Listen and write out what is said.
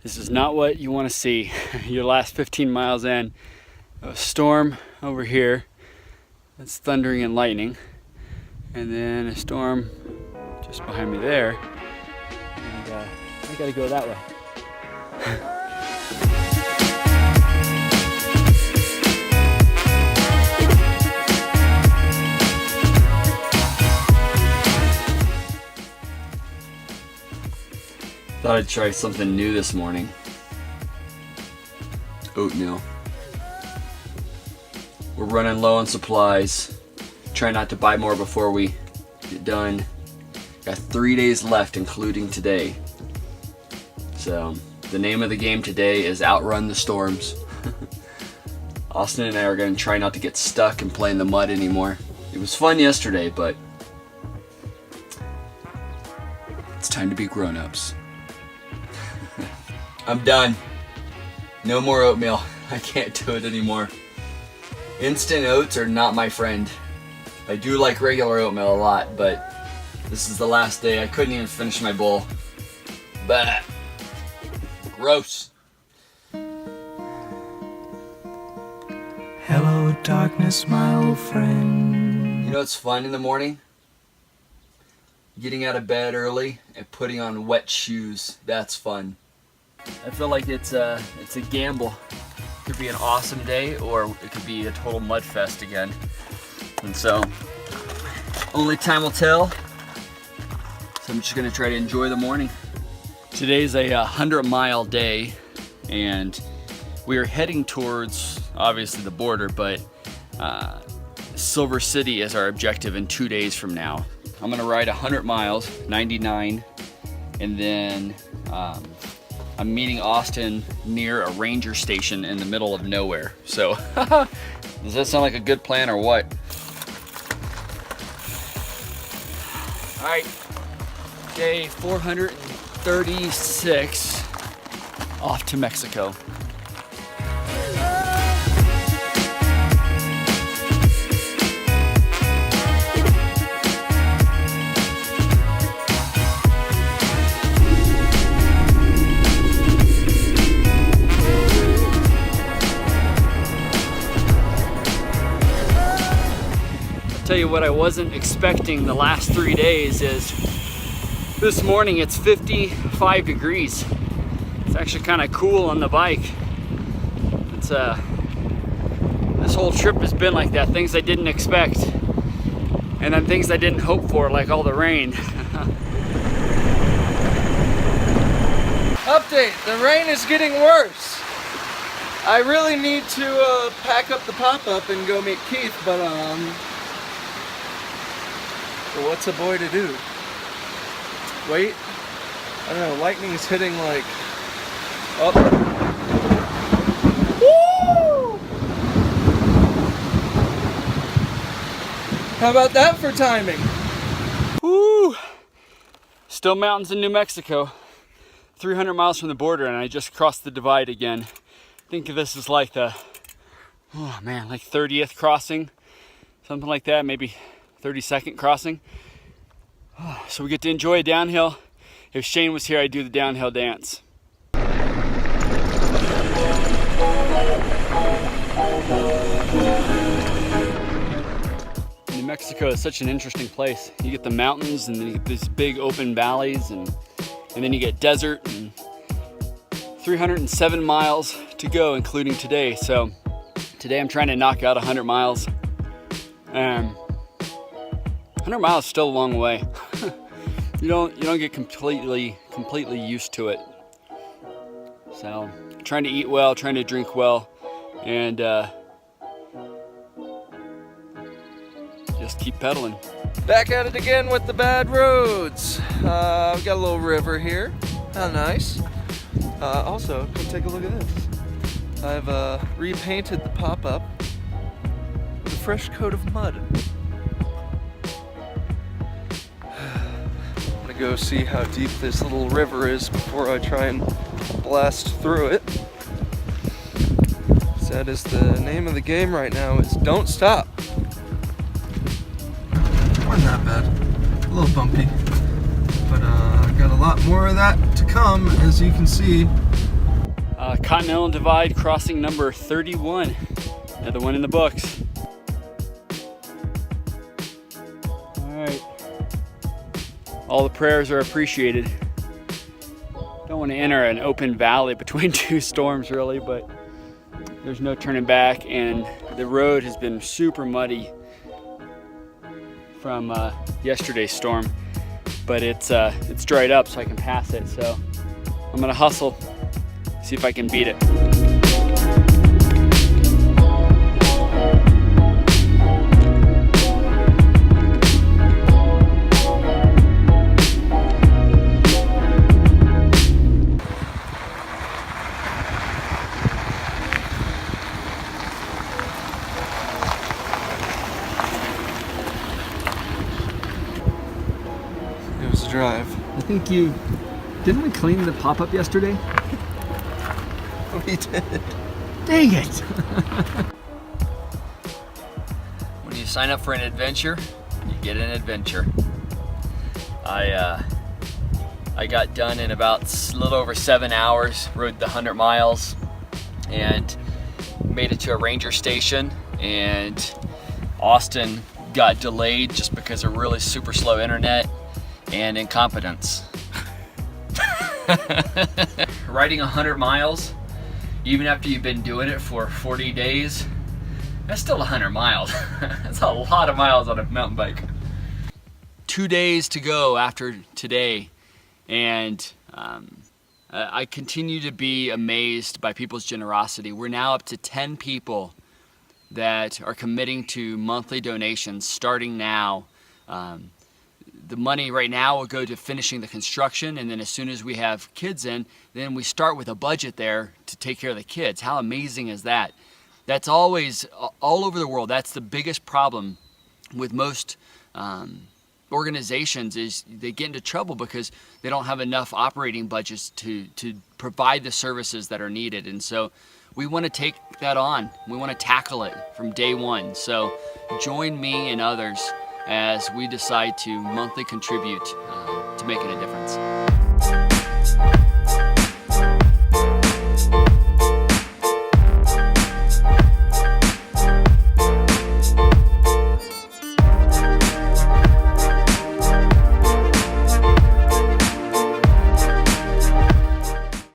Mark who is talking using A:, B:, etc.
A: This is not what you want to see. Your last 15 miles in, a storm over here. It's thundering and lightning. And then a storm just behind me there. And I gotta go that way. Thought I'd try something new this morning. Oatmeal. We're running low on supplies. Try not to buy more before we get done. Got 3 days left, including today. So the name of the game today is Outrun the Storms. Austin and I are going to try not to get stuck and play in the mud anymore. It was fun yesterday, but it's time to be grown-ups. I'm done. No more oatmeal. I can't do it anymore. Instant oats are not my friend. I do like regular oatmeal a lot, but this is the last day. I couldn't even finish my bowl. Bah. Gross.
B: Hello, darkness, my old friend.
A: You know what's fun in the morning? Getting out of bed early and putting on wet shoes. That's fun. I feel like it's a gamble. It could be an awesome day, or it could be a total mud fest again. And so, only time will tell. So I'm just gonna try to enjoy the morning. Today's a 100-mile day, and we are heading towards, obviously, the border, but Silver City is our objective in 2 days from now. I'm gonna ride 100 miles, 99, and then I'm meeting Austin near a ranger station in the middle of nowhere. So, does that sound like a good plan or what? All right, day 436, off to Mexico. Tell you what I wasn't expecting the last 3 days is this morning it's 55 degrees. It's actually kind of cool on the bike. It's this whole trip has been like that. Things I didn't expect, and then things I didn't hope for, like all the rain.
C: Update, the rain is getting worse. I really need to pack up the pop-up and go meet Keith, but so what's a boy to do? Wait, I don't know, lightning is hitting like up. Woo! How about that for timing?
A: Woo! Still mountains in New Mexico. 300 miles from the border, and I just crossed the divide again. I think this is like the, oh man, like 30th crossing, something like that, maybe 32nd crossing. Oh, so we get to enjoy a downhill. If Shane was here, I'd do the downhill dance. New Mexico is such an interesting place. You get the mountains, and then you get these big open valleys, and then you get desert, and 307 miles to go, including today. So today I'm trying to knock out 100 miles. 100 miles is still a long way. you don't get completely used to it. So trying to eat well, trying to drink well, and just keep pedaling.
C: Back at it again with the bad roads. We've got a little river here. How nice. Also, come take a look at this. I've repainted the pop-up with a fresh coat of mud. I'm gonna go see how deep this little river is before I try and blast through it. So that is the name of the game right now, is don't stop. Wasn't that bad. A little bumpy. But got a lot more of that to come, as you can see.
A: Continental Divide crossing number 31. Another one in the books. All right. All the prayers are appreciated. Don't want to enter an open valley between two storms really, but there's no turning back, and the road has been super muddy from yesterday's storm, but it's dried up so I can pass it. So I'm gonna hustle, see if I can beat it.
C: It was a drive.
A: I think didn't we clean the pop-up yesterday?
C: We did.
A: Dang it! When you sign up for an adventure, you get an adventure. I got done in about a little over 7 hours, rode the 100 miles, and made it to a ranger station, and Austin got delayed just because of really super slow internet and incompetence. Riding 100 miles, even after you've been doing it for 40 days, that's still 100 miles. That's a lot of miles on a mountain bike. 2 days to go after today, and I continue to be amazed by people's generosity. We're now up to 10 people that are committing to monthly donations starting now. The money right now will go to finishing the construction, and then as soon as we have kids in, then we start with a budget there to take care of the kids. How amazing is that? That's always, all over the world, that's the biggest problem with most organizations, is they get into trouble because they don't have enough operating budgets to provide the services that are needed. And so we want to take that on. We want to tackle it from day one. So join me and others as we decide to monthly contribute to making a difference.